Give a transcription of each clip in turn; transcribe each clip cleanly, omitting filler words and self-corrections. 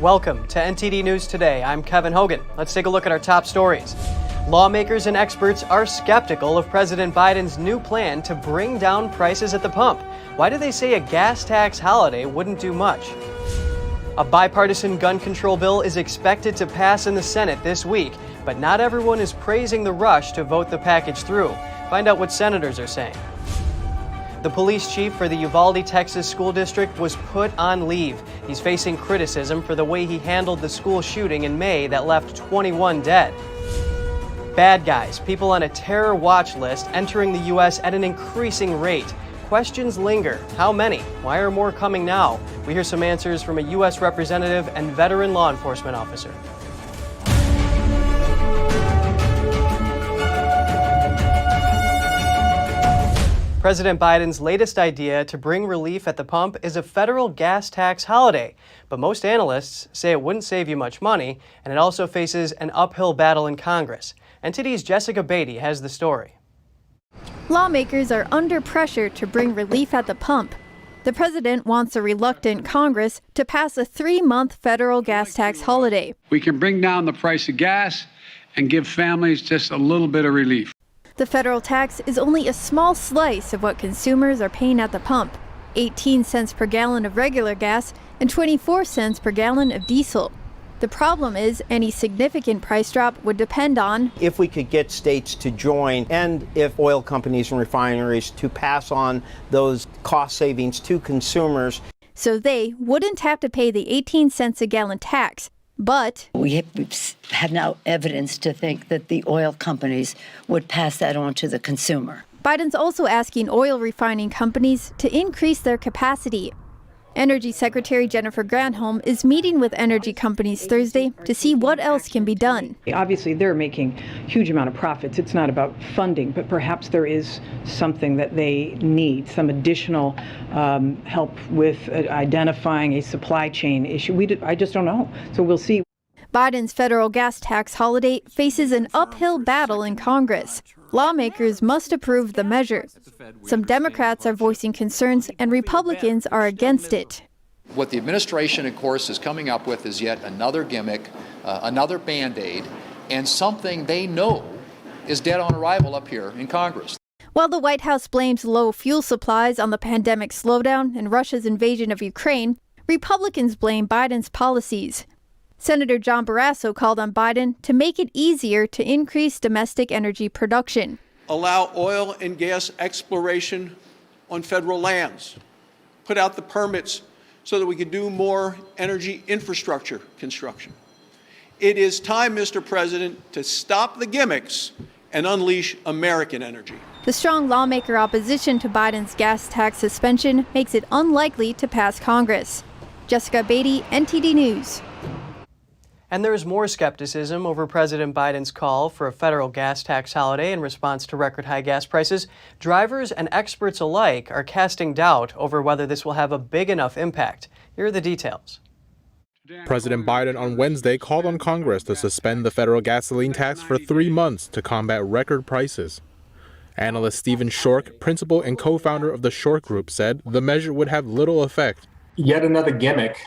Welcome to NTD News Today. I'm Kevin Hogan. Let's take a look at our top stories. Lawmakers and experts are skeptical of President Biden's new plan to bring down prices at the pump. Why do they say a gas tax holiday wouldn't do much? A bipartisan gun control bill is expected to pass in the Senate this week, but not everyone is praising the rush to vote the package through. Find out what senators are saying. The police chief for the Uvalde, Texas school district was put on leave. He's facing criticism for the way he handled the school shooting in May that left 21 dead. Bad guys, people on a terror watch list entering the U.S. at an increasing rate. Questions linger. How many? Why are more coming now? We hear some answers from a U.S. representative and veteran law enforcement officer. President Biden's latest idea to bring relief at the pump is a federal gas tax holiday. But most analysts say it wouldn't save you much money, and it also faces an uphill battle in Congress. NTD's Jessica Beatty has the story. Lawmakers are under pressure to bring relief at the pump. The president wants a reluctant Congress to pass a 3-month federal gas tax holiday. We can bring down the price of gas and give families just a little bit of relief. The federal tax is only a small slice of what consumers are paying at the pump, 18 cents per gallon of regular gas and 24 cents per gallon of diesel. The problem is any significant price drop would depend on if we could get states to join and if oil companies and refineries to pass on those cost savings to consumers. So they wouldn't have to pay the 18 cents a gallon tax. But we have now evidence to think that the oil companies would pass that on to the consumer. Biden's also asking oil refining companies to increase their capacity. Energy Secretary Jennifer Granholm is meeting with energy companies Thursday to see what else can be done. Obviously, they're making a huge amount of profits. It's not about funding, but perhaps there is something that they need, some additional help with identifying a supply chain issue. I just don't know. So we'll see. Biden's federal gas tax holiday faces an uphill battle in Congress. Lawmakers must approve the measure. Some Democrats are voicing concerns and Republicans are against it. What the administration, of course, is coming up with is yet another gimmick, another Band-Aid, and something they know is dead on arrival up here in Congress. While the White House blames low fuel supplies on the pandemic slowdown and Russia's invasion of Ukraine, Republicans blame Biden's policies. Senator John Barrasso called on Biden to make it easier to increase domestic energy production. Allow oil and gas exploration on federal lands. Put out the permits so that we can do more energy infrastructure construction. It is time, Mr. President, to stop the gimmicks and unleash American energy. The strong lawmaker opposition to Biden's gas tax suspension makes it unlikely to pass Congress. Jessica Beatty, NTD News. And there is more skepticism over President Biden's call for a federal gas tax holiday in response to record-high gas prices. Drivers and experts alike are casting doubt over whether this will have a big enough impact. Here are the details. President Biden on Wednesday called on Congress to suspend the federal gasoline tax for 3 months to combat record prices. Analyst Stephen Shork, principal and co-founder of the Shork Group, said the measure would have little effect. Yet another gimmick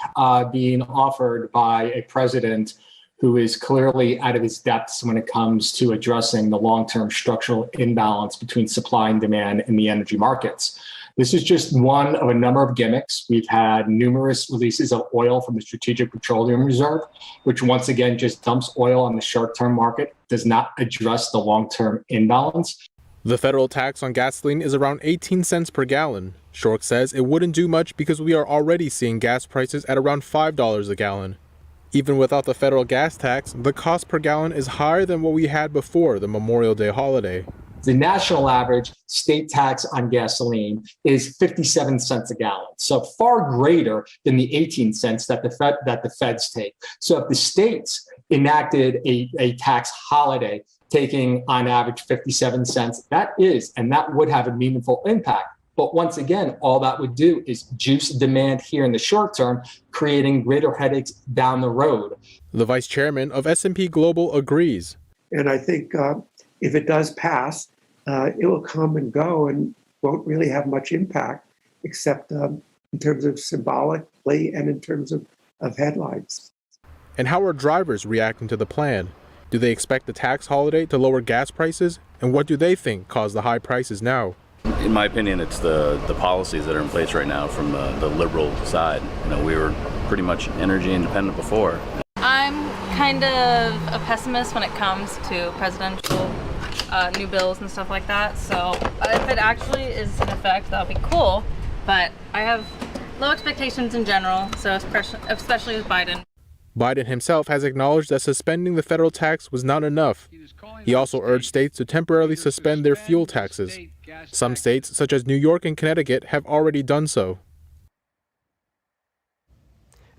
being offered by a president who is clearly out of his depths when it comes to addressing the long-term structural imbalance between supply and demand in the energy markets. This is just one of a number of gimmicks. We've had numerous releases of oil from the Strategic Petroleum Reserve, which once again just dumps oil on the short-term market, does not address the long-term imbalance. The federal tax on gasoline is around 18 cents per gallon. Shork says it wouldn't do much because we are already seeing gas prices at around $5 a gallon. Even without the federal gas tax, the cost per gallon is higher than what we had before the Memorial Day holiday. The national average state tax on gasoline is 57 cents a gallon, so far greater than the 18 cents that the feds take. So if the states enacted a tax holiday taking on average 57 cents, that would have a meaningful impact. But once again, all that would do is juice demand here in the short term, creating greater headaches down the road. The vice chairman of S&P Global agrees. And I think if it does pass, it will come and go and won't really have much impact, except in terms of symbolically and in terms of headlines. And how are drivers reacting to the plan? Do they expect the tax holiday to lower gas prices? And what do they think caused the high prices now? In my opinion, it's the policies that are in place right now from the liberal side. We were pretty much energy independent before. I'm kind of a pessimist when it comes to presidential new bills and stuff like that. So if it actually is in effect, that'll be cool. But I have low expectations in general, so especially with Biden. Biden himself has acknowledged that suspending the federal tax was not enough. He also urged states to temporarily suspend their fuel taxes. Some states, such as New York and Connecticut, have already done so.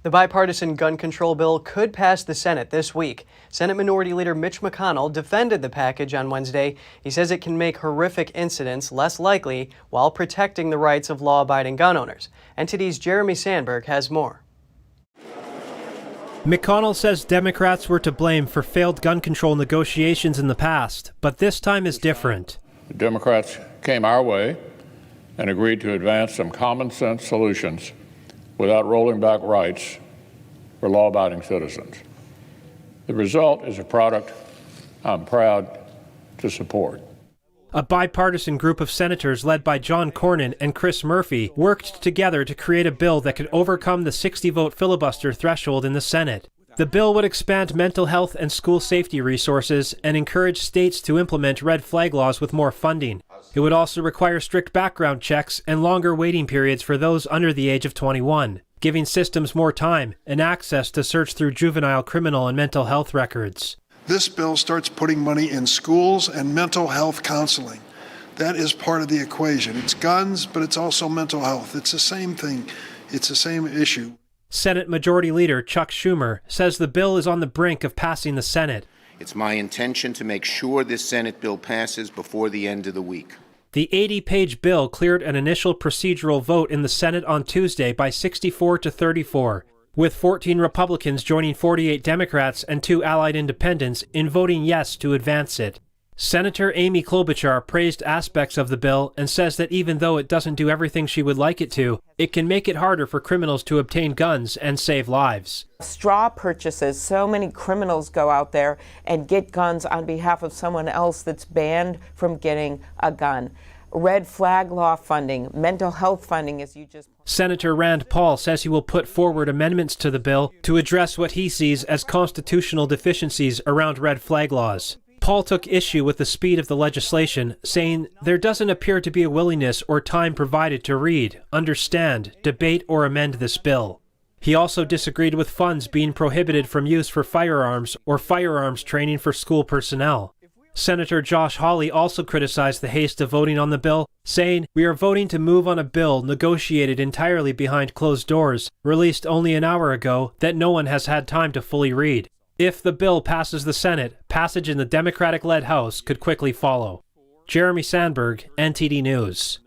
The bipartisan gun control bill could pass the Senate this week. Senate Minority Leader Mitch McConnell defended the package on Wednesday. He says it can make horrific incidents less likely while protecting the rights of law-abiding gun owners. NTD's Jeremy Sandberg has more. McConnell says Democrats were to blame for failed gun control negotiations in the past, but this time is different. The Democrats came our way and agreed to advance some common sense solutions without rolling back rights for law-abiding citizens. The result is a product I'm proud to support. A bipartisan group of senators led by John Cornyn and Chris Murphy worked together to create a bill that could overcome the 60-vote filibuster threshold in the Senate. The bill would expand mental health and school safety resources and encourage states to implement red flag laws with more funding. It would also require strict background checks and longer waiting periods for those under the age of 21, giving systems more time and access to search through juvenile criminal and mental health records. This bill starts putting money in schools and mental health counseling. That is part of the equation. It's guns, but it's also mental health. It's the same thing. It's the same issue. Senate Majority Leader Chuck Schumer says the bill is on the brink of passing the Senate. It's my intention to make sure this Senate bill passes before the end of the week. The 80-page bill cleared an initial procedural vote in the Senate on Tuesday by 64 to 34. With 14 Republicans joining 48 Democrats and 2 allied independents in voting yes to advance it. Senator Amy Klobuchar praised aspects of the bill and says that even though it doesn't do everything she would like it to, it can make it harder for criminals to obtain guns and save lives. Straw purchases, so many criminals go out there and get guns on behalf of someone else that's banned from getting a gun. Red flag law funding, mental health funding, as you just... Senator Rand Paul says he will put forward amendments to the bill to address what he sees as constitutional deficiencies around red flag laws. Paul took issue with the speed of the legislation, saying there doesn't appear to be a willingness or time provided to read, understand, debate, or amend this bill. He also disagreed with funds being prohibited from use for firearms or firearms training for school personnel. Senator Josh Hawley also criticized the haste of voting on the bill, saying, "We are voting to move on a bill negotiated entirely behind closed doors, released only an hour ago, that no one has had time to fully read." If the bill passes the Senate, passage in the Democratic-led House could quickly follow. Jeremy Sandberg, NTD News.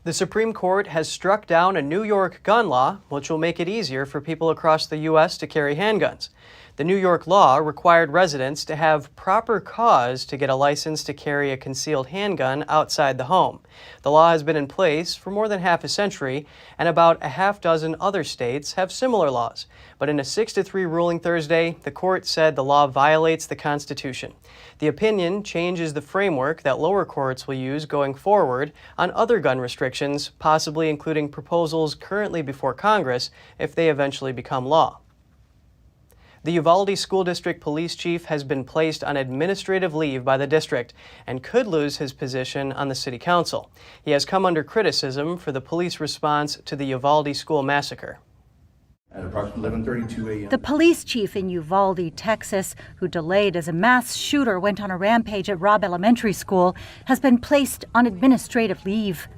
The Supreme Court has struck down a New York gun law, which will make it easier for people across the U.S. to carry handguns. The New York law required residents to have proper cause to get a license to carry a concealed handgun outside the home. The law has been in place for more than half a century, and about a half dozen other states have similar laws. But in a 6-3 ruling Thursday, the court said the law violates the Constitution. The opinion changes the framework that lower courts will use going forward on other gun restrictions, possibly including proposals currently before Congress if they eventually become law. The Uvalde School District Police Chief has been placed on administrative leave by the district and could lose his position on the City Council. He has come under criticism for the police response to the Uvalde school massacre. At approximately 11:32 a.m. The police chief in Uvalde, Texas, who delayed as a mass shooter went on a rampage at Robb Elementary School, has been placed on administrative leave.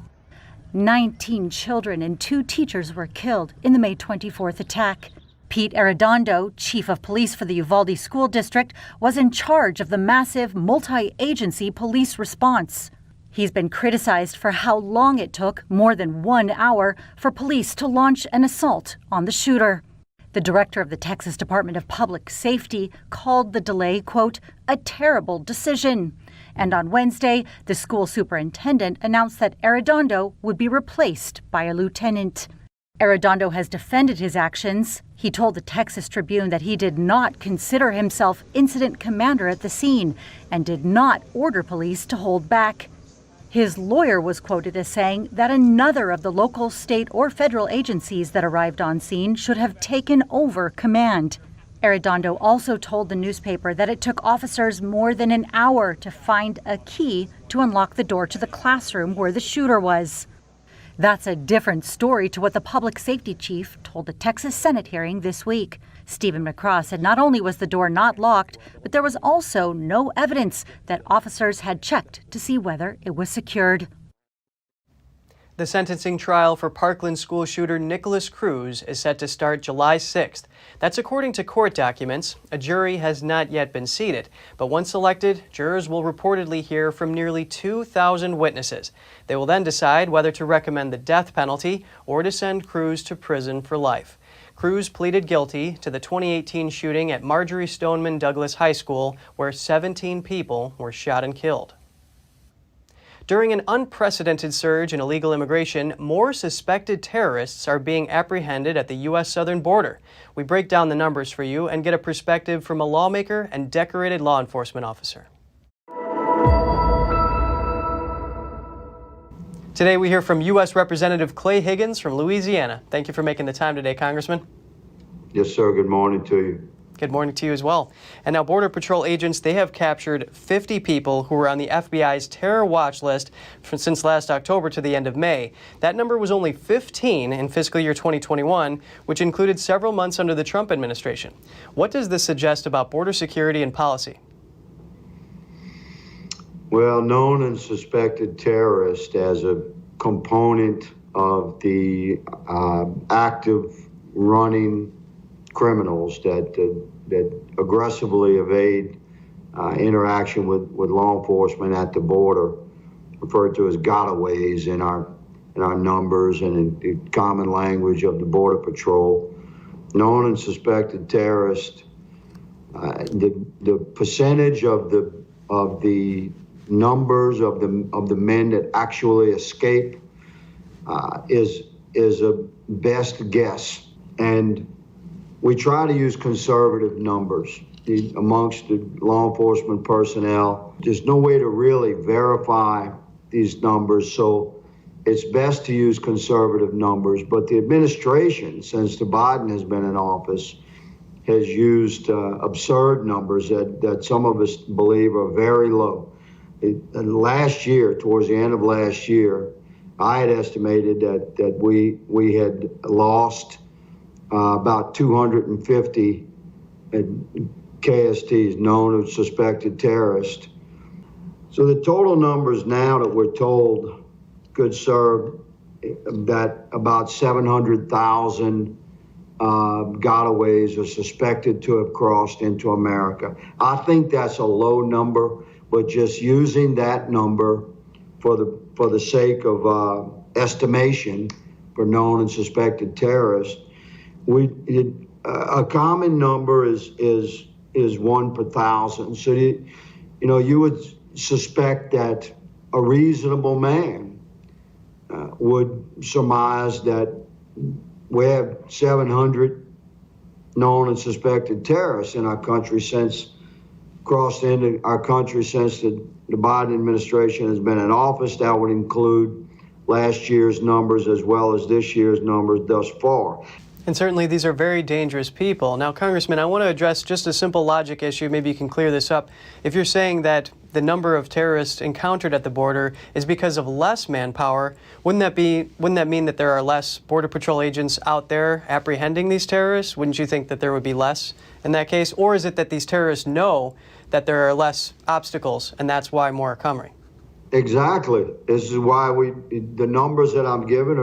19 children and 2 teachers were killed in the May 24th attack. Pete Arredondo, chief of police for the Uvalde School District, was in charge of the massive multi-agency police response. He's been criticized for how long it took, more than 1 hour, for police to launch an assault on the shooter. The director of the Texas Department of Public Safety called the delay, quote, a terrible decision. And on Wednesday, the school superintendent announced that Arredondo would be replaced by a lieutenant. Arredondo has defended his actions. He told the Texas Tribune that he did not consider himself incident commander at the scene and did not order police to hold back. His lawyer was quoted as saying that another of the local, state, or federal agencies that arrived on scene should have taken over command. Arredondo also told the newspaper that it took officers more than an hour to find a key to unlock the door to the classroom where the shooter was. That's a different story to what the public safety chief told a Texas Senate hearing this week. Stephen McCraw said not only was the door not locked, but there was also no evidence that officers had checked to see whether it was secured. The sentencing trial for Parkland school shooter Nicholas Cruz is set to start July 6th. That's according to court documents. A jury has not yet been seated, but once selected, jurors will reportedly hear from nearly 2,000 witnesses. They will then decide whether to recommend the death penalty or to send Cruz to prison for life. Cruz pleaded guilty to the 2018 shooting at Marjorie Stoneman Douglas High School, where 17 people were shot and killed. During an unprecedented surge in illegal immigration, more suspected terrorists are being apprehended at the U.S. southern border. We break down the numbers for you and get a perspective from a lawmaker and decorated law enforcement officer. Today we hear from U.S. Representative Clay Higgins from Louisiana. Thank you for making the time today, Congressman. Yes, sir. Good morning to you. Good morning to you as well. And now Border Patrol agents, they have captured 50 people who were on the FBI's terror watch list since last October to the end of May. That number was only 15 in fiscal year 2021, which included several months under the Trump administration. What does this suggest about border security and policy? Well, known and suspected terrorists as a component of the active running criminals that aggressively evade interaction with law enforcement at the border, referred to as gotaways in our numbers and in the common language of the Border Patrol. Known and suspected terrorists, the percentage of the numbers of the men that actually escape is a best guess, and we try to use conservative numbers amongst the law enforcement personnel. There's no way to really verify these numbers, so it's best to use conservative numbers. But the administration, since the Biden has been in office, has used absurd numbers that some of us believe are very low. Last year, towards the end of last year, I had estimated that we had lost about 250 KSTs, known as suspected terrorists. So the total numbers now that we're told could serve that about 700,000 gotaways are suspected to have crossed into America. I think that's a low number, but just using that number for the sake of estimation for known and suspected terrorists, a common number is 1 per 1,000. So you would suspect that a reasonable man would surmise that we have 700 known and suspected terrorists in our country crossed into our country since the Biden administration has been in office. That would include last year's numbers as well as this year's numbers thus far. And certainly these are very dangerous people. Now, Congressman, I want to address just a simple logic issue. Maybe you can clear this up. If you're saying that the number of terrorists encountered at the border is because of less manpower, wouldn't that mean that there are less Border Patrol agents out there apprehending these terrorists? Wouldn't you think that there would be less in that case? Or is it that these terrorists know that there are less obstacles and that's why more are coming? Exactly. This is why the numbers that I'm giving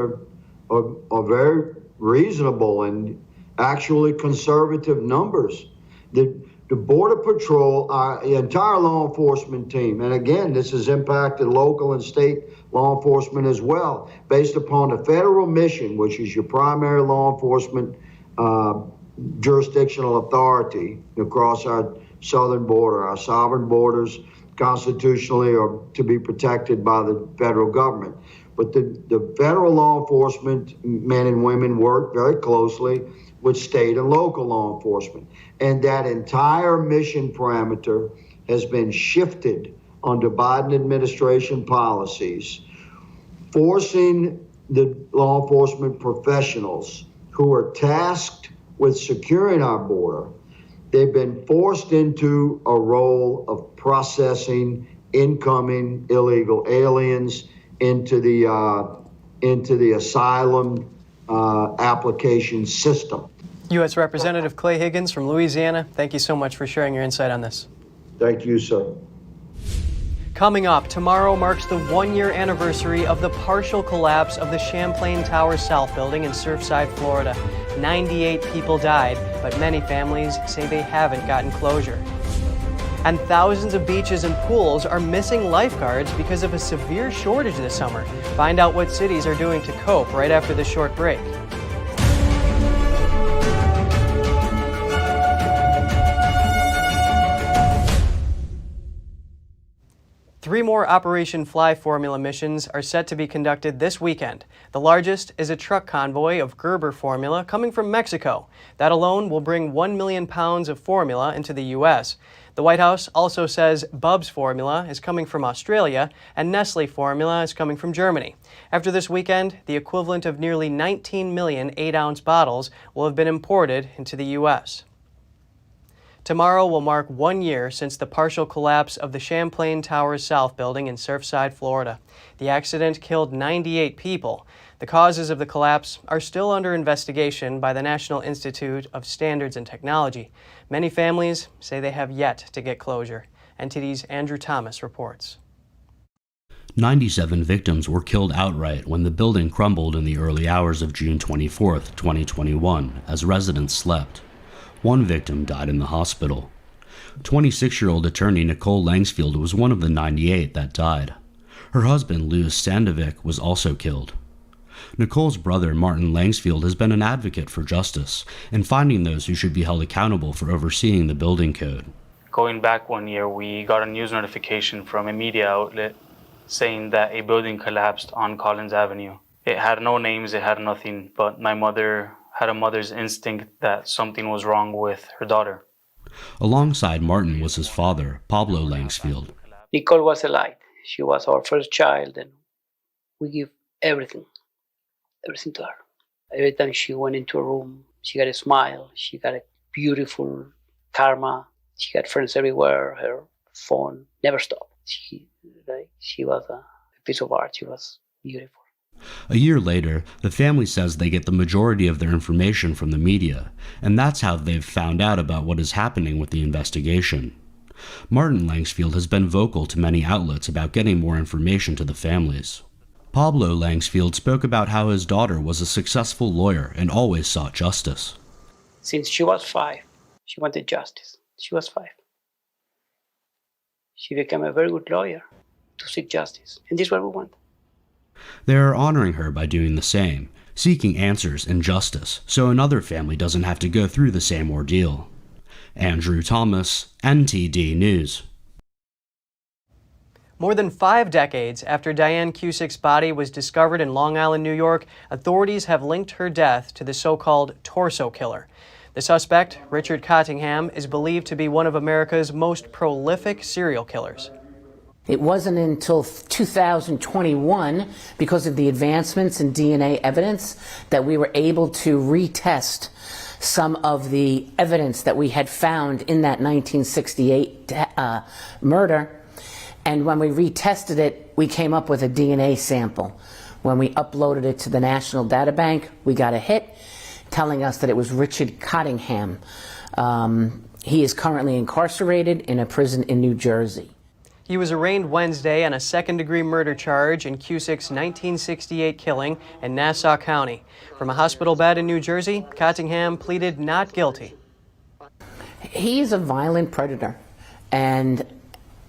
are very reasonable and actually conservative numbers. The Border Patrol, the entire law enforcement team, and again, this has impacted local and state law enforcement as well, based upon the federal mission, which is your primary law enforcement jurisdictional authority across our southern border. Our sovereign borders constitutionally are to be protected by the federal government. But the federal law enforcement men and women work very closely with state and local law enforcement. And that entire mission parameter has been shifted under Biden administration policies, forcing the law enforcement professionals who are tasked with securing our border. They've been forced into a role of processing incoming illegal aliens into the asylum application system. U.S. Representative Clay Higgins from Louisiana, thank you so much for sharing your insight on this. Thank you, sir. Coming up, tomorrow marks the one-year anniversary of the partial collapse of the Champlain Towers South building in Surfside, Florida. 98 people died, but many families say they haven't gotten closure. And thousands of beaches and pools are missing lifeguards because of a severe shortage this summer. Find out what cities are doing to cope right after this short break. Three more Operation Fly formula missions are set to be conducted this weekend. The largest is a truck convoy of Gerber formula coming from Mexico. That alone will bring 1 million pounds of formula into the U.S. The White House also says Bub's formula is coming from Australia and Nestle formula is coming from Germany. After this weekend, the equivalent of nearly 19 million 8-ounce bottles will have been imported into the U.S. Tomorrow will mark 1 year since the partial collapse of the Champlain Towers South building in Surfside, Florida. The accident killed 98 people. The causes of the collapse are still under investigation by the National Institute of Standards and Technology. Many families say they have yet to get closure. NTD's Andrew Thomas reports. 97 victims were killed outright when the building crumbled in the early hours of June 24, 2021, as residents slept. One victim died in the hospital. 26-year-old attorney Nicole Langsfield was one of the 98 that died. Her husband, Louis Sandovic, was also killed. Nicole's brother, Martin Langsfield, has been an advocate for justice and finding those who should be held accountable for overseeing the building code. Going back 1 year, we got a news notification from a media outlet saying that a building collapsed on Collins Avenue. It had no names, it had nothing, but my mother had a mother's instinct that something was wrong with her daughter. Alongside Martin was his father, Pablo Langsfield. Nicole was a light. She was our first child, and we give everything to her. Every time she went into a room, she got a smile, she got a beautiful karma, she got friends everywhere, her phone never stopped. She was a piece of art, she was beautiful. A year later, the family says they get the majority of their information from the media, and that's how they've found out about what is happening with the investigation. Martin Langsfield has been vocal to many outlets about getting more information to the families. Pablo Langsfield spoke about how his daughter was a successful lawyer and always sought justice. Since she was 5, she wanted justice. She was 5. She became a very good lawyer to seek justice, and this is what we want. They are honoring her by doing the same, seeking answers and justice, so another family doesn't have to go through the same ordeal. Andrew Thomas, NTD News. More than 5 decades after Diane Cusick's body was discovered in Long Island, New York, authorities have linked her death to the so-called torso killer. The suspect, Richard Cottingham, is believed to be one of America's most prolific serial killers. It wasn't until 2021, because of the advancements in DNA evidence, that we were able to retest some of the evidence that we had found in that 1968 murder. And when we retested it, we came up with a DNA sample. When we uploaded it to the National Data Bank, we got a hit telling us that it was Richard Cottingham. He is currently incarcerated in a prison in New Jersey. He was arraigned Wednesday on a second-degree murder charge in Cusick's 1968 killing in Nassau County. From a hospital bed in New Jersey, Cottingham pleaded not guilty. He is a violent predator, and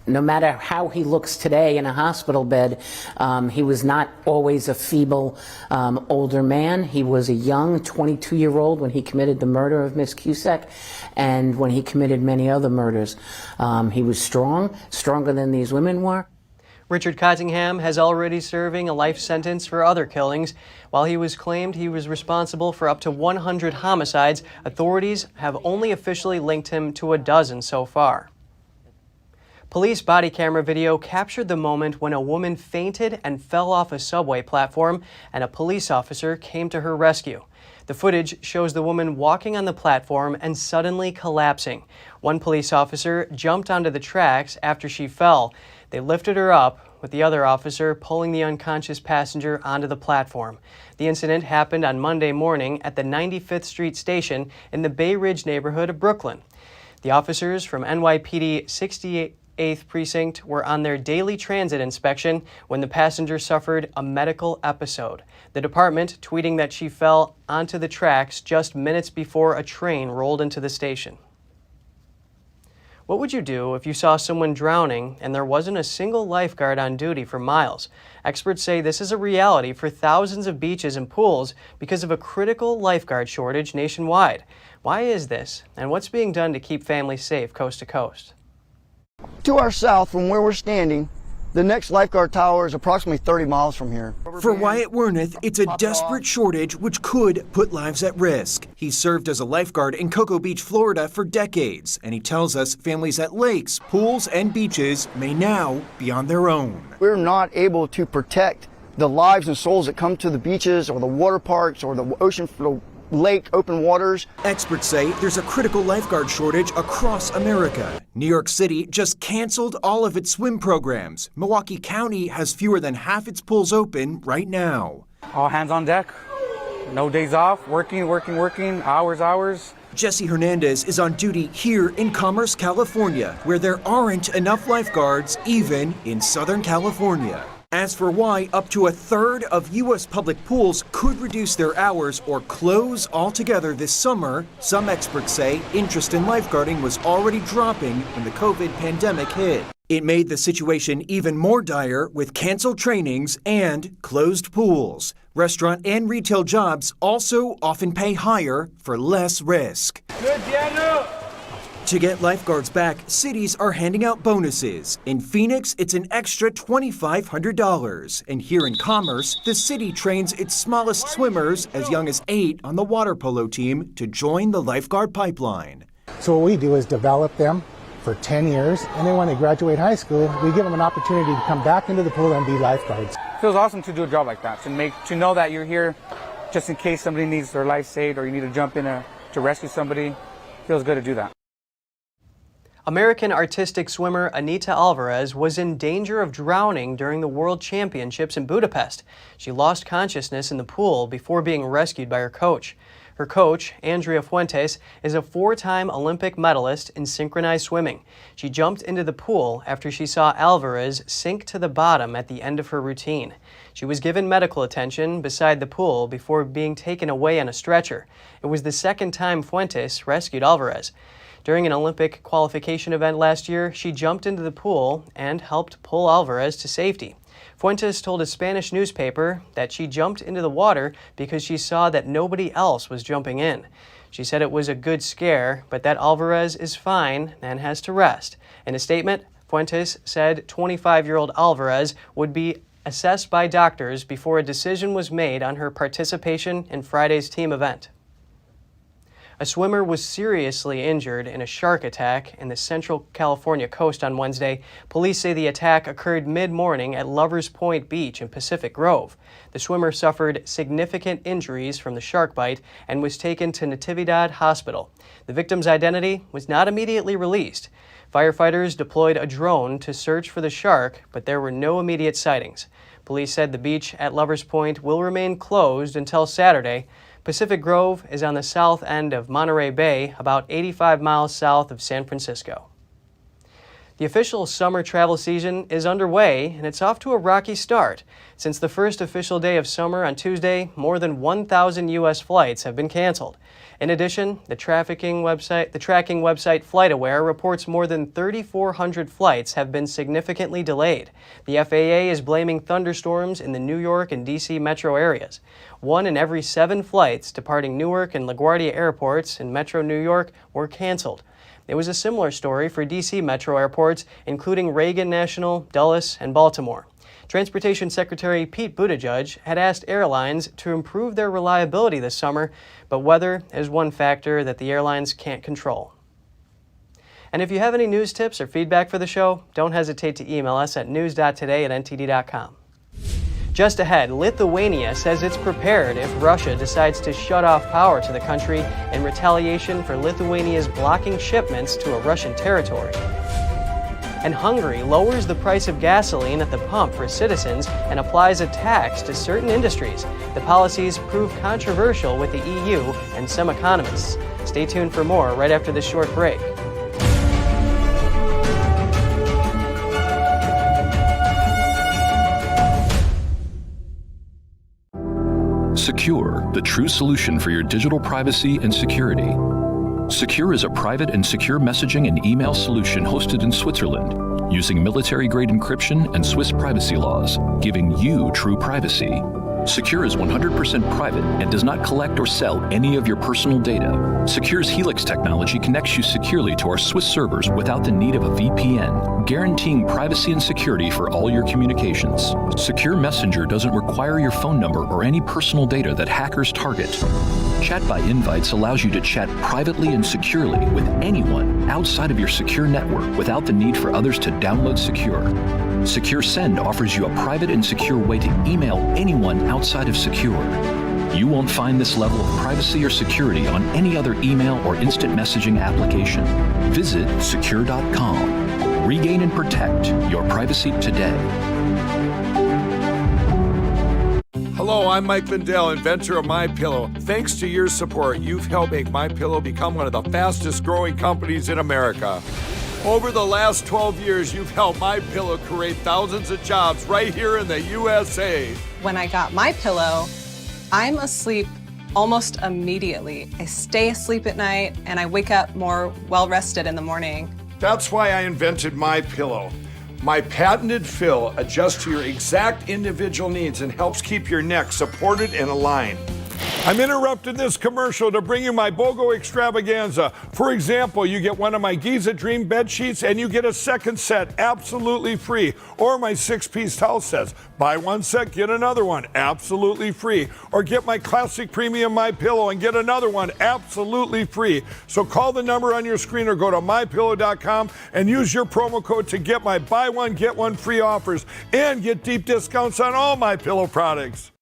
no matter how he looks today in a hospital bed, he was not always a feeble older man. He was a young 22-year-old when he committed the murder of Miss Cusick, and when he committed many other murders. He was strong, stronger than these women were. Richard Cottingham has already serving a life sentence for other killings. While he was claimed he was responsible for up to 100 homicides, authorities have only officially linked him to a dozen so far. Police body camera video captured the moment when a woman fainted and fell off a subway platform, and a police officer came to her rescue. The footage shows the woman walking on the platform and suddenly collapsing. One police officer jumped onto the tracks after she fell. They lifted her up, with the other officer pulling the unconscious passenger onto the platform. The incident happened on Monday morning at the 95th Street station in the Bay Ridge neighborhood of Brooklyn. The officers from NYPD 68th Precinct were on their daily transit inspection when the passenger suffered a medical episode. The department tweeting that she fell onto the tracks just minutes before a train rolled into the station. What would you do if you saw someone drowning and there wasn't a single lifeguard on duty for miles? Experts say this is a reality for thousands of beaches and pools because of a critical lifeguard shortage nationwide. Why is this, and what's being done to keep families safe coast to coast? To our south from where we're standing, the next lifeguard tower is approximately 30 miles from here. For Wyatt Werneth, it's a desperate shortage which could put lives at risk. He served as a lifeguard in Cocoa Beach, Florida for decades, and he tells us families at lakes, pools, and beaches may now be on their own. We're not able to protect the lives and souls that come to the beaches or the water parks or the ocean, lake, open waters. Experts say there's a critical lifeguard shortage across America. New York City just canceled all of its swim programs. Milwaukee County has fewer than half its pools open right now. All hands on deck. No days off. Working, hours. Jesse Hernandez is on duty here in Commerce, California, where there aren't enough lifeguards even in Southern California. As for why up to a third of U.S. public pools could reduce their hours or close altogether this summer, some experts say interest in lifeguarding was already dropping when the COVID pandemic hit. It made the situation even more dire with canceled trainings and closed pools. Restaurant and retail jobs also often pay higher for less risk. Good piano. To get lifeguards back, cities are handing out bonuses. In Phoenix, it's an extra $2,500. And here in Commerce, the city trains its smallest swimmers as young as 8 on the water polo team to join the lifeguard pipeline. So what we do is develop them for 10 years, and then when they graduate high school, we give them an opportunity to come back into the pool and be lifeguards. It feels awesome to do a job like that, to know that you're here just in case somebody needs their life saved or you need to jump in to rescue somebody. It feels good to do that. American artistic swimmer Anita Alvarez was in danger of drowning during the World Championships in Budapest. She lost consciousness in the pool before being rescued by her coach. Her coach, Andrea Fuentes, is a 4-time Olympic medalist in synchronized swimming. She jumped into the pool after she saw Alvarez sink to the bottom at the end of her routine. She was given medical attention beside the pool before being taken away on a stretcher. It was the second time Fuentes rescued Alvarez. During an Olympic qualification event last year, she jumped into the pool and helped pull Alvarez to safety. Fuentes told a Spanish newspaper that she jumped into the water because she saw that nobody else was jumping in. She said it was a good scare, but that Alvarez is fine and has to rest. In a statement, Fuentes said 25-year-old Alvarez would be assessed by doctors before a decision was made on her participation in Friday's team event. A swimmer was seriously injured in a shark attack in the Central California coast on Wednesday. Police say the attack occurred mid-morning at Lovers Point Beach in Pacific Grove. The swimmer suffered significant injuries from the shark bite and was taken to Natividad Hospital. The victim's identity was not immediately released. Firefighters deployed a drone to search for the shark, but there were no immediate sightings. Police said the beach at Lovers Point will remain closed until Saturday. Pacific Grove is on the south end of Monterey Bay, about 85 miles south of San Francisco. The official summer travel season is underway, and it's off to a rocky start. Since the first official day of summer on Tuesday, more than 1,000 U.S. flights have been canceled. In addition, the tracking website FlightAware reports more than 3,400 flights have been significantly delayed. The FAA is blaming thunderstorms in the New York and D.C. metro areas. 1 in every 7 flights departing Newark and LaGuardia airports in metro New York were canceled. It was a similar story for D.C. metro airports, including Reagan National, Dulles, and Baltimore. Transportation Secretary Pete Buttigieg had asked airlines to improve their reliability this summer, but weather is one factor that the airlines can't control. And if you have any news tips or feedback for the show, don't hesitate to email us at news.today@ntd.com. Just ahead, Lithuania says it's prepared if Russia decides to shut off power to the country in retaliation for Lithuania's blocking shipments to a Russian territory. And Hungary lowers the price of gasoline at the pump for citizens and applies a tax to certain industries. The policies prove controversial with the EU and some economists. Stay tuned for more right after this short break. Secure, the true solution for your digital privacy and security. Secure is a private and secure messaging and email solution hosted in Switzerland, using military-grade encryption and Swiss privacy laws, giving you true privacy. Secure is 100% private and does not collect or sell any of your personal data. Secure's Helix technology connects you securely to our Swiss servers without the need of a VPN, guaranteeing privacy and security for all your communications. Secure Messenger doesn't require your phone number or any personal data that hackers target. Chat by Invites allows you to chat privately and securely with anyone outside of your secure network without the need for others to download Secure. Secure Send offers you a private and secure way to email anyone outside of Secure. You won't find this level of privacy or security on any other email or instant messaging application. Visit secure.com. Regain and protect your privacy today. Hello, I'm Mike Lindell, inventor of MyPillow. Thanks to your support, you've helped make MyPillow become one of the fastest growing companies in America. Over the last 12 years, you've helped MyPillow create thousands of jobs right here in the USA. When I got MyPillow, I'm asleep almost immediately. I stay asleep at night and I wake up more well-rested in the morning. That's why I invented MyPillow. My patented fill adjusts to your exact individual needs and helps keep your neck supported and aligned. I'm interrupting this commercial to bring you my BOGO extravaganza. For example, you get one of my Giza Dream bed sheets and you get a second set absolutely free. Or my 6-piece towel sets. Buy one set, get another one absolutely free. Or get my classic premium MyPillow and get another one absolutely free. So call the number on your screen or go to mypillow.com and use your promo code to get my buy one, get one free offers and get deep discounts on all MyPillow products.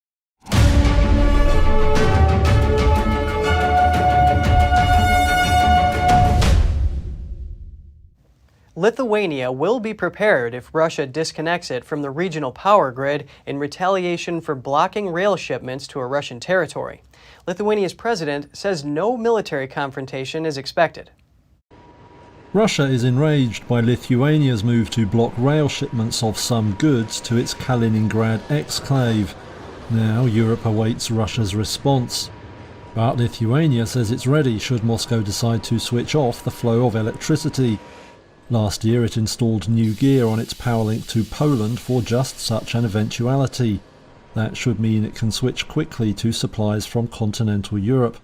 Lithuania will be prepared if Russia disconnects it from the regional power grid in retaliation for blocking rail shipments to a Russian territory. Lithuania's president says no military confrontation is expected. Russia is enraged by Lithuania's move to block rail shipments of some goods to its Kaliningrad exclave. Now Europe awaits Russia's response. But Lithuania says it's ready should Moscow decide to switch off the flow of electricity. Last year it installed new gear on its power link to Poland for just such an eventuality. That should mean it can switch quickly to supplies from continental Europe.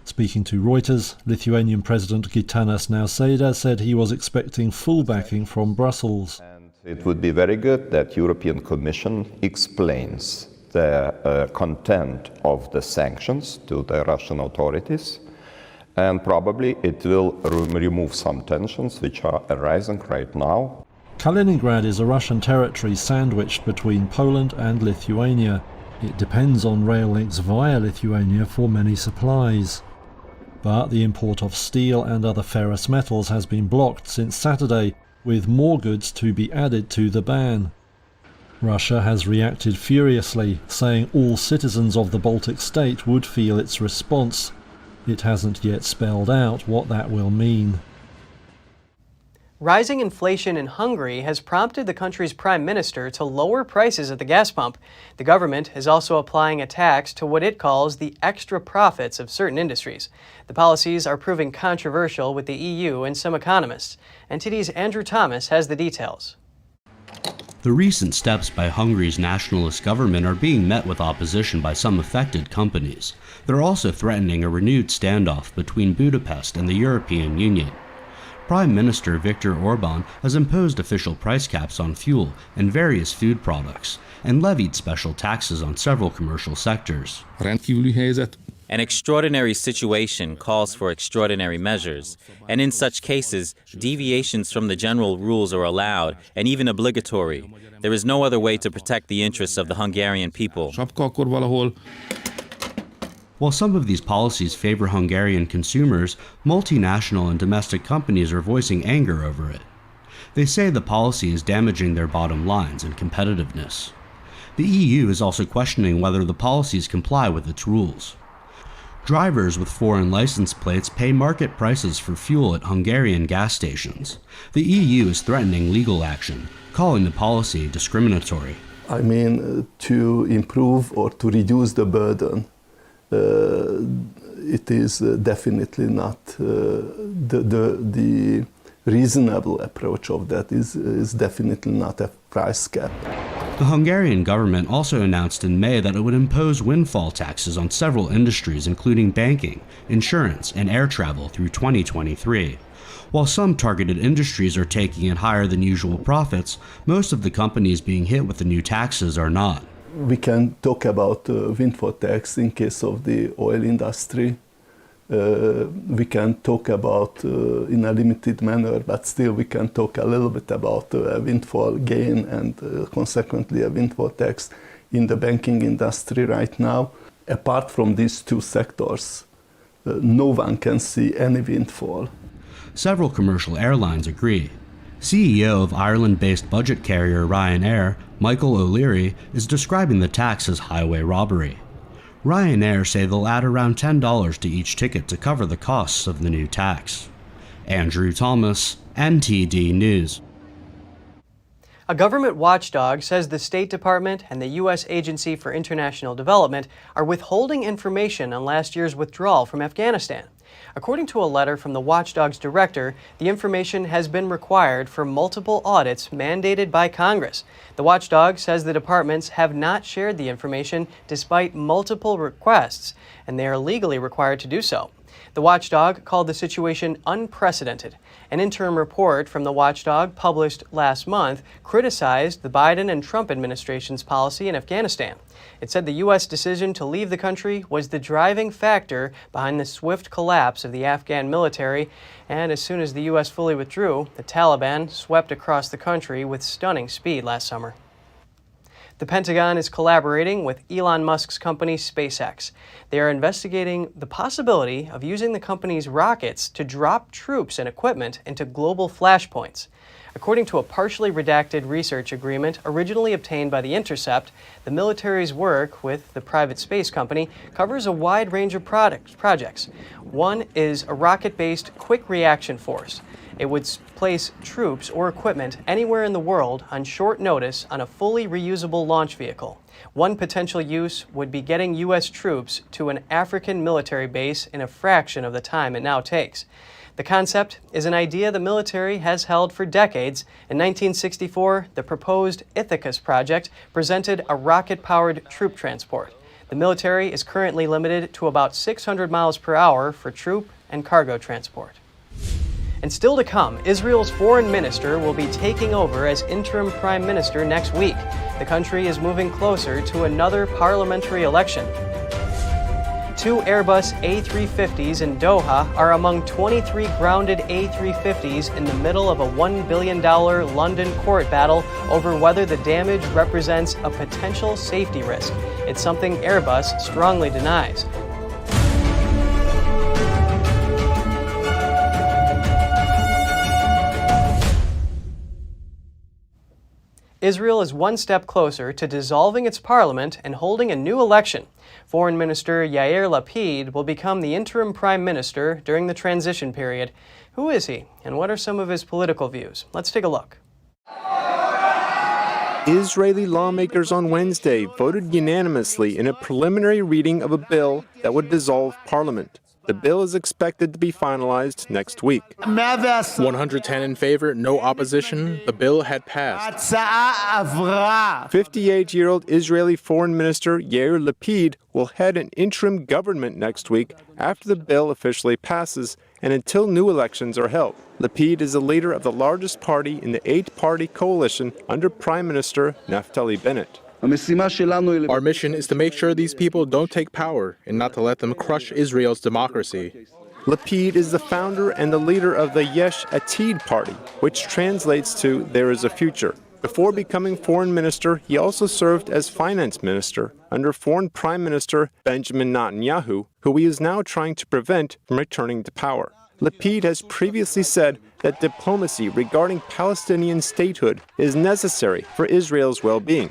Speaking to Reuters, Lithuanian President Gitanas Nausėda said he was expecting full backing from Brussels. It would be very good that European Commission explains the content of the sanctions to the Russian authorities. And probably it will remove some tensions which are arising right now. Kaliningrad is a Russian territory sandwiched between Poland and Lithuania. It depends on rail links via Lithuania for many supplies. But the import of steel and other ferrous metals has been blocked since Saturday, with more goods to be added to the ban. Russia has reacted furiously, saying all citizens of the Baltic state would feel its response. It hasn't yet spelled out what that will mean. Rising inflation in Hungary has prompted the country's prime minister to lower prices at the gas pump. The government is also applying a tax to what it calls the extra profits of certain industries. The policies are proving controversial with the EU and some economists. NTD's Andrew Thomas has the details. The recent steps by Hungary's nationalist government are being met with opposition by some affected companies. They're also threatening a renewed standoff between Budapest and the European Union. Prime Minister Viktor Orban has imposed official price caps on fuel and various food products, and levied special taxes on several commercial sectors. An extraordinary situation calls for extraordinary measures, and in such cases, deviations from the general rules are allowed and even obligatory. There is no other way to protect the interests of the Hungarian people. While some of these policies favor Hungarian consumers, multinational and domestic companies are voicing anger over it. They say the policy is damaging their bottom lines and competitiveness. The EU is also questioning whether the policies comply with its rules. Drivers with foreign license plates pay market prices for fuel at Hungarian gas stations. The EU is threatening legal action, calling the policy discriminatory. I mean, to improve or to reduce the burden, it is definitely not the reasonable approach of that is definitely not a price cap. The Hungarian government also announced in May that it would impose windfall taxes on several industries, including banking, insurance, and air travel through 2023. While some targeted industries are taking in higher than usual profits, most of the companies being hit with the new taxes are not. We can talk about windfall tax in case of the oil industry. We can talk about in a limited manner, but still we can talk a little bit about a windfall gain and consequently a windfall tax in the banking industry right now. Apart from these two sectors, no one can see any windfall. Several commercial airlines agree. CEO of Ireland-based budget carrier Ryanair, Michael O'Leary, is describing the tax as highway robbery. Ryanair say they'll add around $10 to each ticket to cover the costs of the new tax. Andrew Thomas, NTD News. A government watchdog says the State Department and the U.S. Agency for International Development are withholding information on last year's withdrawal from Afghanistan. According to a letter from the watchdog's director, the information has been required for multiple audits mandated by Congress. The watchdog says the departments have not shared the information despite multiple requests, and they are legally required to do so. The watchdog called the situation unprecedented. An interim report from the watchdog published last month criticized the Biden and Trump administration's policy in Afghanistan. It said the U.S. decision to leave the country was the driving factor behind the swift collapse of the Afghan military, and as soon as the U.S. fully withdrew, the Taliban swept across the country with stunning speed last summer. The Pentagon is collaborating with Elon Musk's company SpaceX. They are investigating the possibility of using the company's rockets to drop troops and equipment into global flashpoints. According to a partially redacted research agreement originally obtained by The Intercept, the military's work with the private space company covers a wide range of projects. One is a rocket-based quick reaction force. It would place troops or equipment anywhere in the world on short notice on a fully reusable launch vehicle. One potential use would be getting U.S. troops to an African military base in a fraction of the time it now takes. The concept is an idea the military has held for decades. In 1964, the proposed Ithacus project presented a rocket-powered troop transport. The military is currently limited to about 600 miles per hour for troop and cargo transport. And still to come, Israel's foreign minister will be taking over as interim prime minister next week. The country is moving closer to another parliamentary election. 2 Airbus A350s in Doha are among 23 grounded A350s in the middle of a $1 billion London court battle over whether the damage represents a potential safety risk. It's something Airbus strongly denies. Israel is one step closer to dissolving its parliament and holding a new election. Foreign Minister Yair Lapid will become the interim prime minister during the transition period. Who is he, and what are some of his political views? Let's take a look. Israeli lawmakers on Wednesday voted unanimously in a preliminary reading of a bill that would dissolve parliament. The bill is expected to be finalized next week. 110 in favor, no opposition. The bill had passed. 58-year-old Israeli Foreign Minister Yair Lapid will head an interim government next week after the bill officially passes and until new elections are held. Lapid is the leader of the largest party in the 8-party coalition under Prime Minister Naftali Bennett. Our mission is to make sure these people don't take power and not to let them crush Israel's democracy. Lapid is the founder and the leader of the Yesh Atid party, which translates to There is a Future. Before becoming foreign minister, he also served as finance minister under foreign prime minister Benjamin Netanyahu, who he is now trying to prevent from returning to power. Lapid has previously said that diplomacy regarding Palestinian statehood is necessary for Israel's well-being.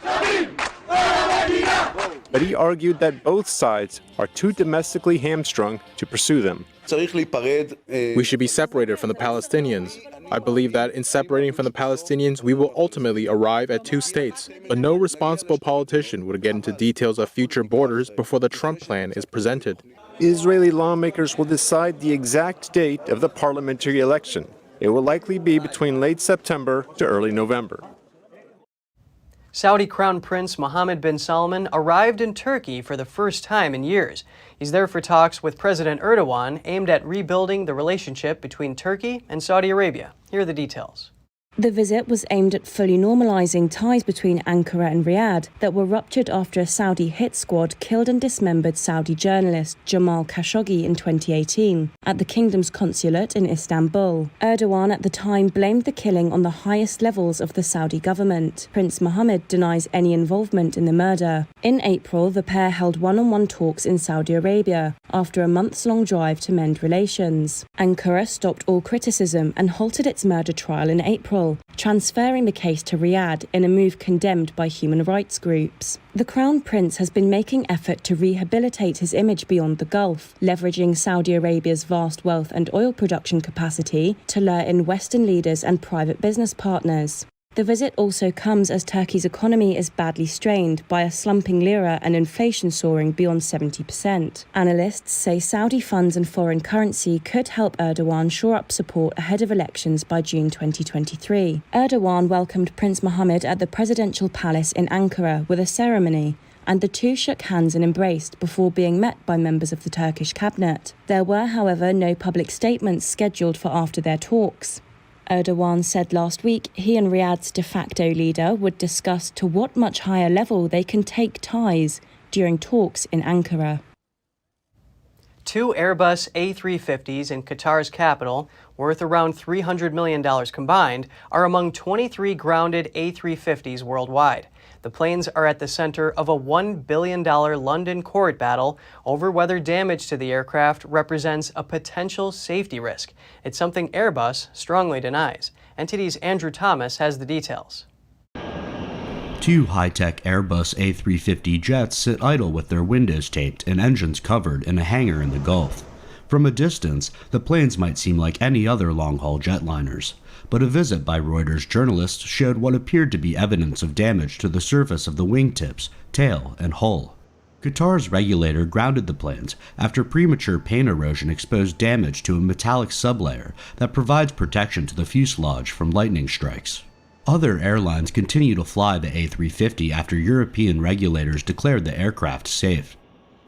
But he argued that both sides are too domestically hamstrung to pursue them. We should be separated from the Palestinians. I believe that in separating from the Palestinians, we will ultimately arrive at 2 states. But no responsible politician would get into details of future borders before the Trump plan is presented. Israeli lawmakers will decide the exact date of the parliamentary election. It will likely be between late September to early November. Saudi Crown Prince Mohammed bin Salman arrived in Turkey for the first time in years. He's there for talks with President Erdogan aimed at rebuilding the relationship between Turkey and Saudi Arabia. Here are the details. The visit was aimed at fully normalising ties between Ankara and Riyadh that were ruptured after a Saudi hit squad killed and dismembered Saudi journalist Jamal Khashoggi in 2018 at the kingdom's consulate in Istanbul. Erdogan at the time blamed the killing on the highest levels of the Saudi government. Prince Mohammed denies any involvement in the murder. In April, the pair held one-on-one talks in Saudi Arabia after a months-long drive to mend relations. Ankara stopped all criticism and halted its murder trial in April, transferring the case to Riyadh in a move condemned by human rights groups. The Crown Prince has been making effort to rehabilitate his image beyond the Gulf, leveraging Saudi Arabia's vast wealth and oil production capacity to lure in Western leaders and private business partners. The visit also comes as Turkey's economy is badly strained by a slumping lira and inflation soaring beyond 70%. Analysts say Saudi funds and foreign currency could help Erdogan shore up support ahead of elections by June 2023. Erdogan welcomed Prince Mohammed at the presidential palace in Ankara with a ceremony, and the two shook hands and embraced before being met by members of the Turkish cabinet. There were, however, no public statements scheduled for after their talks. Erdogan said last week he and Riyadh's de facto leader would discuss to what much higher level they can take ties during talks in Ankara. 2 Airbus A350s in Qatar's capital, worth around $300 million combined, are among 23 grounded A350s worldwide. The planes are at the center of a $1 billion London court battle over whether damage to the aircraft represents a potential safety risk. It's something Airbus strongly denies. NTD's Andrew Thomas has the details. 2 high-tech Airbus A350 jets sit idle with their windows taped and engines covered in a hangar in the Gulf. From a distance, the planes might seem like any other long-haul jetliners, but a visit by Reuters journalists showed what appeared to be evidence of damage to the surface of the wingtips, tail, and hull. Qatar's regulator grounded the planes after premature paint erosion exposed damage to a metallic sublayer that provides protection to the fuselage from lightning strikes. Other airlines continue to fly the A350 after European regulators declared the aircraft safe.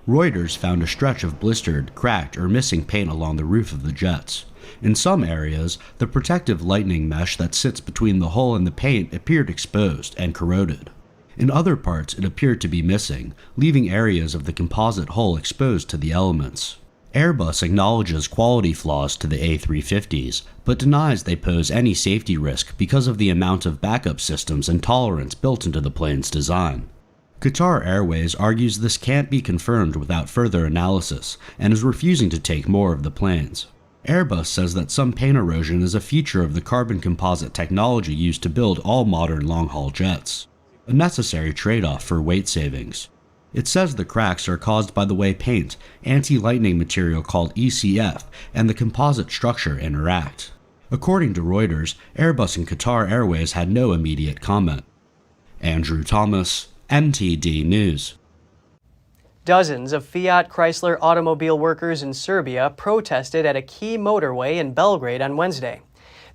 Reuters found a stretch of blistered, cracked, or missing paint along the roof of the jets. In some areas, the protective lightning mesh that sits between the hull and the paint appeared exposed and corroded. In other parts, it appeared to be missing, leaving areas of the composite hull exposed to the elements. Airbus acknowledges quality flaws to the A350s, but denies they pose any safety risk because of the amount of backup systems and tolerance built into the plane's design. Qatar Airways argues this can't be confirmed without further analysis, and is refusing to take more of the planes. Airbus says that some paint erosion is a feature of the carbon composite technology used to build all modern long-haul jets, a necessary trade-off for weight savings. It says the cracks are caused by the way paint, anti-lightning material called ECF, and the composite structure interact. According to Reuters, Airbus and Qatar Airways had no immediate comment. Andrew Thomas, NTD News. Dozens of Fiat Chrysler automobile workers in Serbia protested at a key motorway in Belgrade on Wednesday.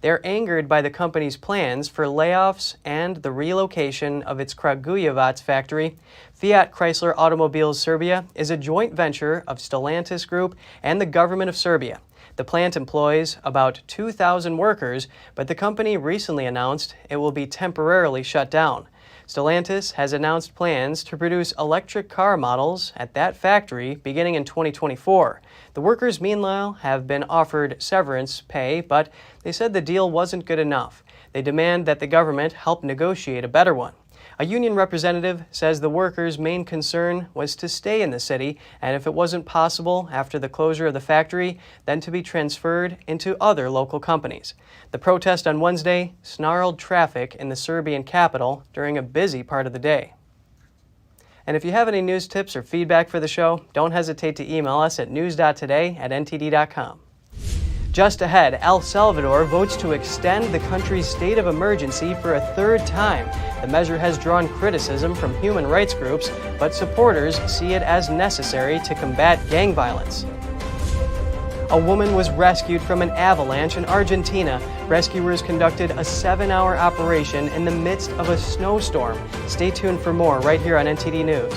They're angered by the company's plans for layoffs and the relocation of its Kragujevac factory. Fiat Chrysler Automobiles Serbia is a joint venture of Stellantis Group and the government of Serbia. The plant employs about 2,000 workers, but the company recently announced it will be temporarily shut down. Stellantis has announced plans to produce electric car models at that factory beginning in 2024. The workers, meanwhile, have been offered severance pay, but they said the deal wasn't good enough. They demand that the government help negotiate a better one. A union representative says the workers' main concern was to stay in the city, and if it wasn't possible after the closure of the factory, then to be transferred into other local companies. The protest on Wednesday snarled traffic in the Serbian capital during a busy part of the day. And if you have any news tips or feedback for the show, don't hesitate to email us at news.today@ntd.com. Just ahead, El Salvador votes to extend the country's state of emergency for a third time. The measure has drawn criticism from human rights groups, but supporters see it as necessary to combat gang violence. A woman was rescued from an avalanche in Argentina. Rescuers conducted a 7-hour operation in the midst of a snowstorm. Stay tuned for more right here on NTD News.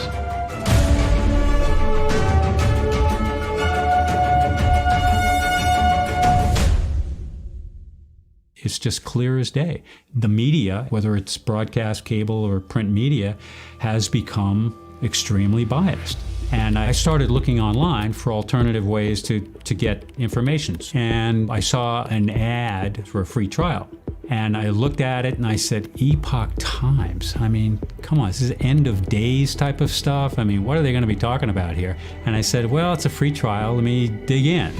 It's just clear as day. The media, whether it's broadcast, cable, or print media, has become extremely biased. And I started looking online for alternative ways to get information. And I saw an ad for a free trial. And I looked at it and I said, Epoch Times. I mean, come on, this is end of days type of stuff. I mean, what are they going to be talking about here? And I said, well, it's a free trial. Let me dig in.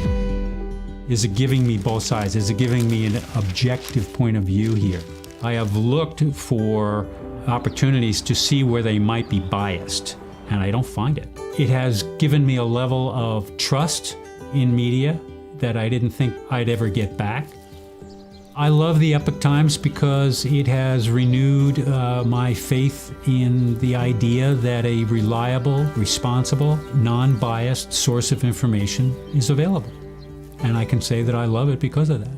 Is it giving me both sides? Is it giving me an objective point of view here? I have looked for opportunities to see where they might be biased, and I don't find it. It has given me a level of trust in media that I didn't think I'd ever get back. I love the Epoch Times because it has renewed my faith in the idea that a reliable, responsible, non-biased source of information is available. And I can say that I love it because of that.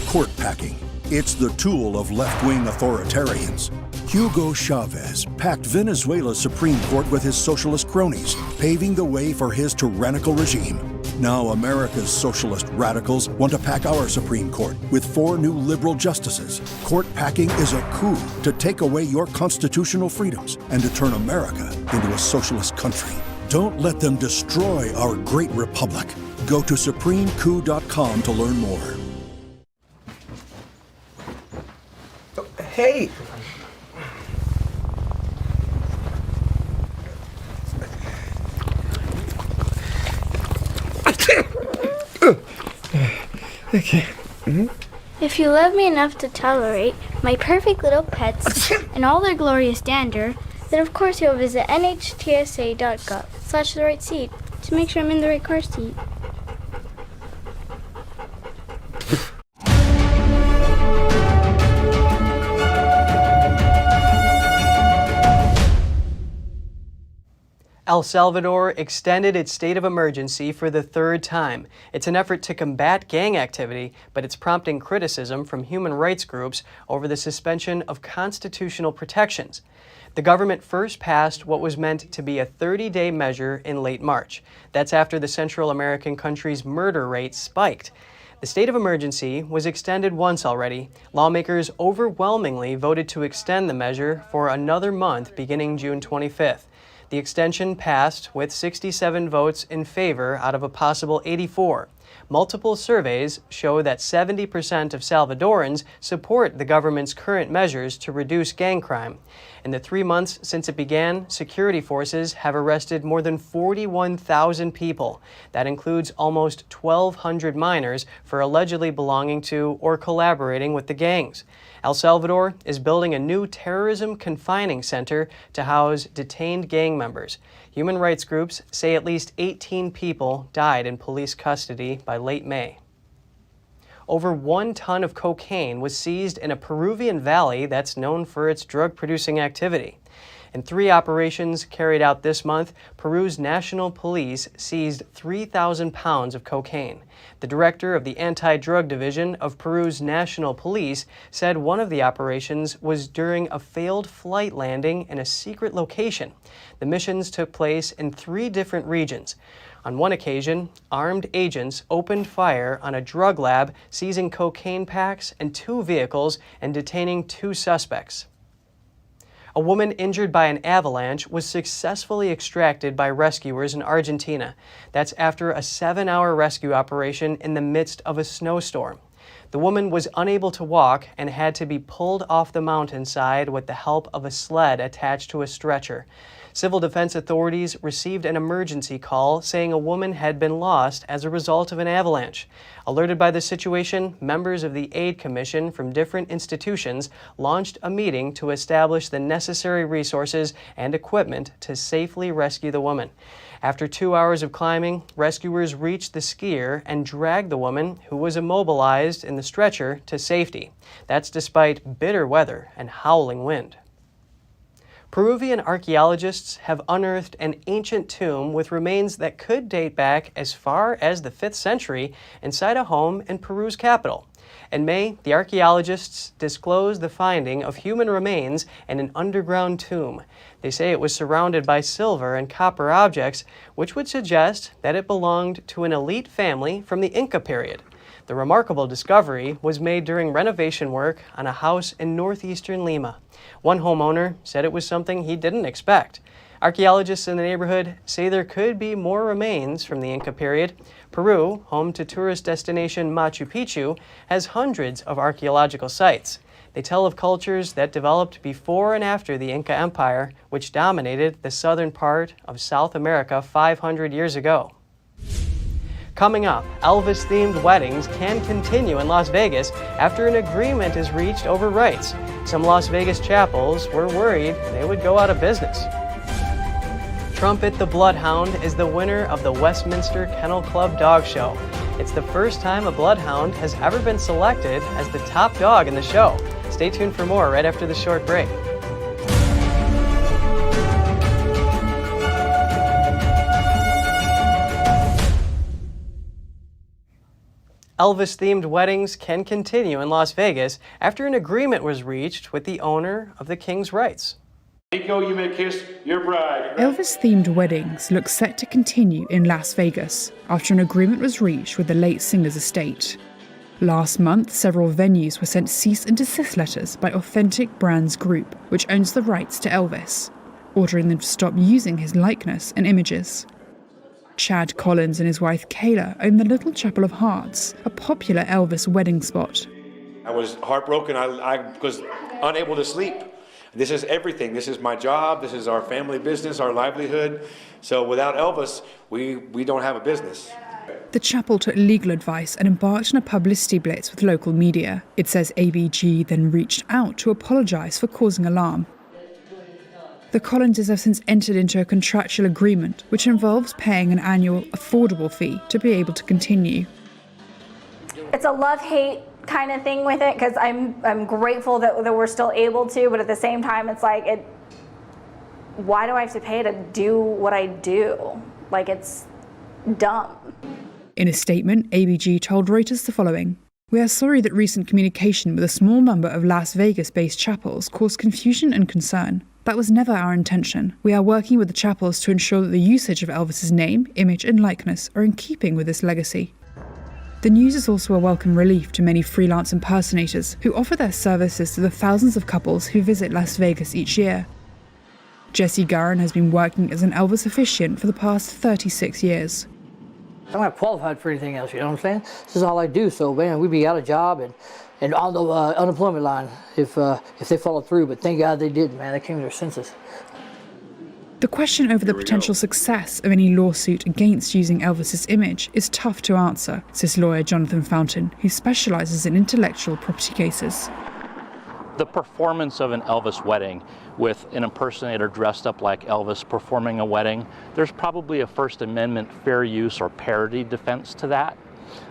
Court packing. It's the tool of left-wing authoritarians. Hugo Chavez packed Venezuela's Supreme Court with his socialist cronies, paving the way for his tyrannical regime. Now America's socialist radicals want to pack our Supreme Court with 4 new liberal justices. Court packing is a coup to take away your constitutional freedoms and to turn America into a socialist country. Don't let them destroy our great republic. Go to supremecoup.com to learn more. Hey! Okay. If you love me enough to tolerate my perfect little pets and all their glorious dander, then of course you'll visit nhtsa.gov/the right seat to make sure I'm in the right car seat. El Salvador extended its state of emergency for the third time. It's an effort to combat gang activity, but it's prompting criticism from human rights groups over the suspension of constitutional protections. The government first passed what was meant to be a 30-day measure in late March. That's after the Central American country's murder rate spiked. The state of emergency was extended once already. Lawmakers overwhelmingly voted to extend the measure for another month beginning June 25th. The extension passed with 67 votes in favor out of a possible 84. Multiple surveys show that 70% of Salvadorans support the government's current measures to reduce gang crime. In the 3 months since it began, security forces have arrested more than 41,000 people. That includes almost 1,200 minors for allegedly belonging to or collaborating with the gangs. El Salvador is building a new terrorism confining center to house detained gang members. Human rights groups say at least 18 people died in police custody by late May. Over 1 ton of cocaine was seized in a Peruvian valley that's known for its drug-producing activity. In 3 operations carried out this month, Peru's national police seized 3,000 pounds of cocaine. The director of the Anti-Drug Division of Peru's National Police said one of the operations was during a failed flight landing in a secret location. The missions took place in 3 different regions. On one occasion, armed agents opened fire on a drug lab, seizing cocaine packs and 2 vehicles and detaining 2 suspects. A woman injured by an avalanche was successfully extracted by rescuers in Argentina. That's after a 7-hour rescue operation in the midst of a snowstorm. The woman was unable to walk and had to be pulled off the mountainside with the help of a sled attached to a stretcher. Civil defense authorities received an emergency call saying a woman had been lost as a result of an avalanche. Alerted by the situation, members of the Aid Commission from different institutions launched a meeting to establish the necessary resources and equipment to safely rescue the woman. After 2 hours of climbing, rescuers reached the skier and dragged the woman, who was immobilized in the stretcher, to safety. That's despite bitter weather and howling wind. Peruvian archaeologists have unearthed an ancient tomb with remains that could date back as far as the 5th century inside a home in Peru's capital. In May, the archaeologists disclosed the finding of human remains in an underground tomb. They say it was surrounded by silver and copper objects, which would suggest that it belonged to an elite family from the Inca period. The remarkable discovery was made during renovation work on a house in northeastern Lima. One homeowner said it was something he didn't expect. Archaeologists in the neighborhood say there could be more remains from the Inca period. Peru, home to tourist destination Machu Picchu, has hundreds of archaeological sites. They tell of cultures that developed before and after the Inca Empire, which dominated the southern part of South America 500 years ago. Coming up, Elvis-themed weddings can continue in Las Vegas after an agreement is reached over rights. Some Las Vegas chapels were worried they would go out of business. Trumpet the Bloodhound is the winner of the Westminster Kennel Club Dog Show. It's the first time a bloodhound has ever been selected as the top dog in the show. Stay tuned for more right after the short break. Elvis-themed weddings can continue in Las Vegas after an agreement was reached with the owner of the King's rights. Nico, you may kiss your bride. Elvis-themed weddings look set to continue in Las Vegas after an agreement was reached with the late singer's estate. Last month, several venues were sent cease and desist letters by Authentic Brands Group, which owns the rights to Elvis, ordering them to stop using his likeness and images. Chad Collins and his wife Kayla own the Little Chapel of Hearts, a popular Elvis wedding spot. I was heartbroken. I was unable to sleep. This is everything. This is my job. This is our family business, our livelihood. So without Elvis, we don't have a business. The chapel took legal advice and embarked on a publicity blitz with local media. It says ABG then reached out to apologise for causing alarm. The Collinses have since entered into a contractual agreement which involves paying an annual affordable fee to be able to continue. It's a love-hate kind of thing with it, because I'm grateful that we're still able to, but at the same time it's like, why do I have to pay to do what I do? Like, it's dumb. In a statement, ABG told Reuters the following: "We are sorry that recent communication with a small number of Las Vegas-based chapels caused confusion and concern. That was never our intention. We are working with the chapels to ensure that the usage of Elvis's name, image and likeness are in keeping with this legacy." The news is also a welcome relief to many freelance impersonators who offer their services to the thousands of couples who visit Las Vegas each year. Jesse Gurin has been working as an Elvis officiant for the past 36 years. I'm not qualified for anything else, you know what I'm saying? This is all I do, so man, we'd be out of job and on the unemployment line if they followed through, but thank God they didn't, man. They came to their senses. The question over the potential success of any lawsuit against using Elvis's image is tough to answer, says lawyer Jonathan Fountain, who specialises in intellectual property cases. The performance of an Elvis wedding with an impersonator dressed up like Elvis performing a wedding, there's probably a First Amendment fair use or parody defense to that.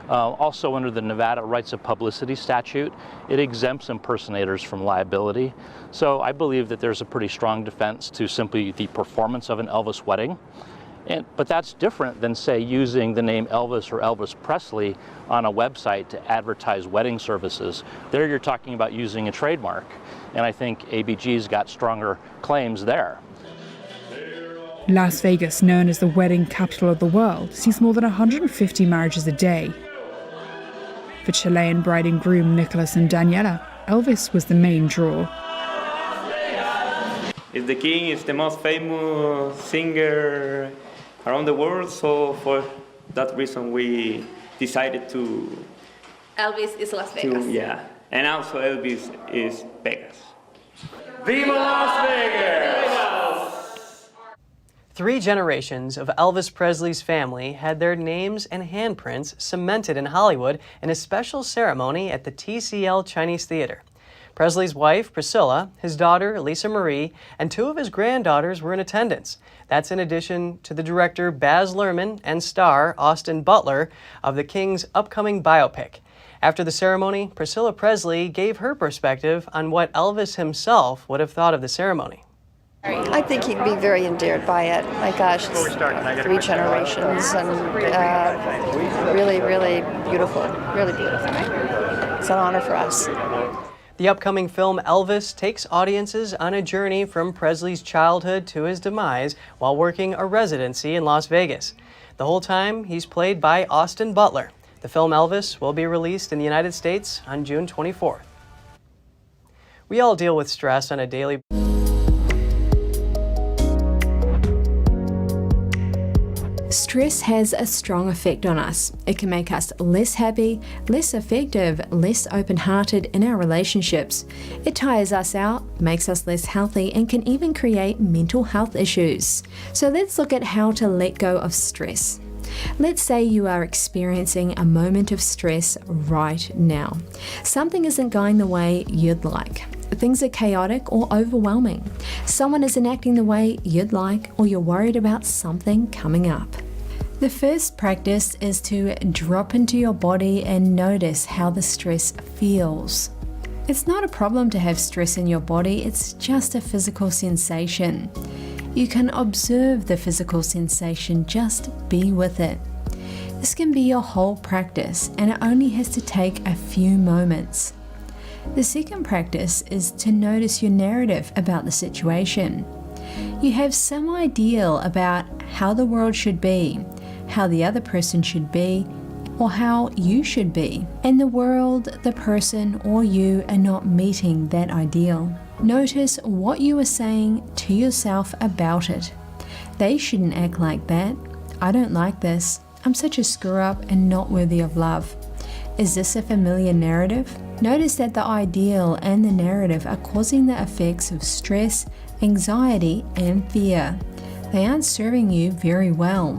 Also under the Nevada Rights of Publicity statute, it exempts impersonators from liability. So I believe that there's a pretty strong defense to simply the performance of an Elvis wedding. But that's different than, say, using the name Elvis or Elvis Presley on a website to advertise wedding services. There you're talking about using a trademark, and I think ABG's got stronger claims there. Las Vegas, known as the wedding capital of the world, sees more than 150 marriages a day. For Chilean bride and groom Nicholas and Daniela, Elvis was the main draw. Is the king is the most famous singer around the world, so for that reason we decided to... Elvis is Las Vegas. Yeah, and also Elvis is Vegas. Viva Las Vegas! 3 generations of Elvis Presley's family had their names and handprints cemented in Hollywood in a special ceremony at the TCL Chinese Theater. Presley's wife, Priscilla, his daughter, Lisa Marie, and 2 of his granddaughters were in attendance. That's in addition to the director Baz Luhrmann and star Austin Butler of the King's upcoming biopic. After the ceremony, Priscilla Presley gave her perspective on what Elvis himself would have thought of the ceremony. I think he'd be very endeared by it. My gosh, it's 3 generations and really, really beautiful, really beautiful. It's an honor for us. The upcoming film Elvis takes audiences on a journey from Presley's childhood to his demise while working a residency in Las Vegas. The whole time, he's played by Austin Butler. The film Elvis will be released in the United States on June 24th. We all deal with stress on a daily basis. Stress has a strong effect on us. It can make us less happy, less effective, less open-hearted in our relationships. It tires us out, makes us less healthy, and can even create mental health issues. So let's look at how to let go of stress. Let's say you are experiencing a moment of stress right now. Something isn't going the way you'd like. Things are chaotic or overwhelming. Someone isn't acting the way you'd like, or you're worried about something coming up. The first practice is to drop into your body and notice how the stress feels. It's not a problem to have stress in your body, it's just a physical sensation. You can observe the physical sensation, just be with it. This can be your whole practice, and it only has to take a few moments. The second practice is to notice your narrative about the situation. You have some ideal about how the world should be, how the other person should be, or how you should be, and the world, the person, or you are not meeting that ideal. Notice what you are saying to yourself about it. They shouldn't act like that. I don't like this. I'm such a screw-up and not worthy of love. Is this a familiar narrative? Notice that the ideal and the narrative are causing the effects of stress, anxiety, and fear. They aren't serving you very well.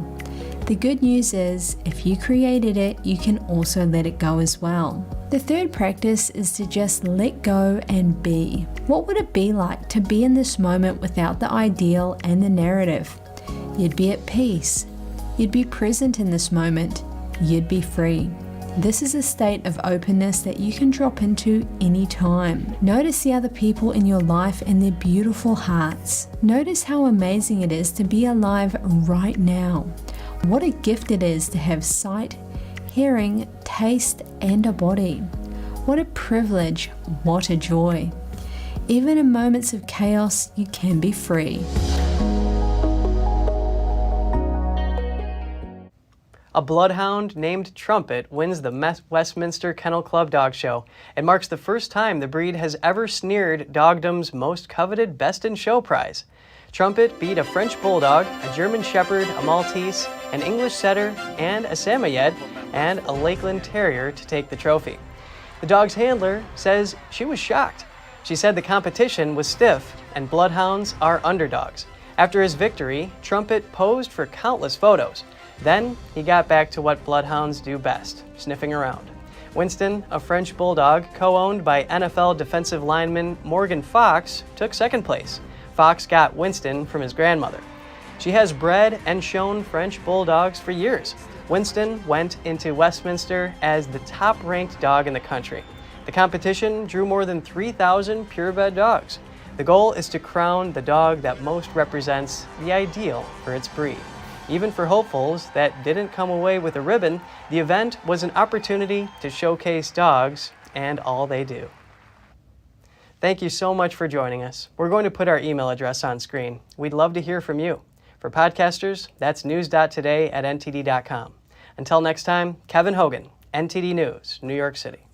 The good news is, if you created it, you can also let it go as well. The third practice is to just let go and be. What would it be like to be in this moment without the ideal and the narrative? You'd be at peace. You'd be present in this moment. You'd be free. This is a state of openness that you can drop into any time. Notice the other people in your life and their beautiful hearts. Notice how amazing it is to be alive right now. What a gift it is to have sight, hearing, taste, and a body. What a privilege, what a joy. Even in moments of chaos, you can be free. A bloodhound named Trumpet wins the Westminster Kennel Club Dog Show. It marks the first time the breed has ever sneered Dogdom's most coveted Best in Show prize. Trumpet beat a French Bulldog, a German Shepherd, a Maltese, an English Setter, and a Samoyed, and a Lakeland Terrier to take the trophy. The dog's handler says she was shocked. She said the competition was stiff and bloodhounds are underdogs. After his victory, Trumpet posed for countless photos. Then he got back to what bloodhounds do best, sniffing around. Winston, a French Bulldog co-owned by NFL defensive lineman Morgan Fox, took second place. Fox got Winston from his grandmother. She has bred and shown French Bulldogs for years. Winston went into Westminster as the top-ranked dog in the country. The competition drew more than 3,000 purebred dogs. The goal is to crown the dog that most represents the ideal for its breed. Even for hopefuls that didn't come away with a ribbon, the event was an opportunity to showcase dogs and all they do. Thank you so much for joining us. We're going to put our email address on screen. We'd love to hear from you. For podcasters, that's news.today@ntd.com. Until next time, Kevin Hogan, NTD News, New York City.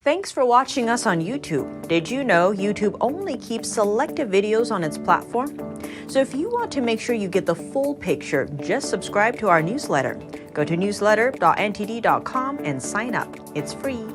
Thanks for watching us on YouTube. Did you know YouTube only keeps selective videos on its platform? So if you want to make sure you get the full picture, just subscribe to our newsletter. Go to newsletter.ntd.com and sign up. It's free.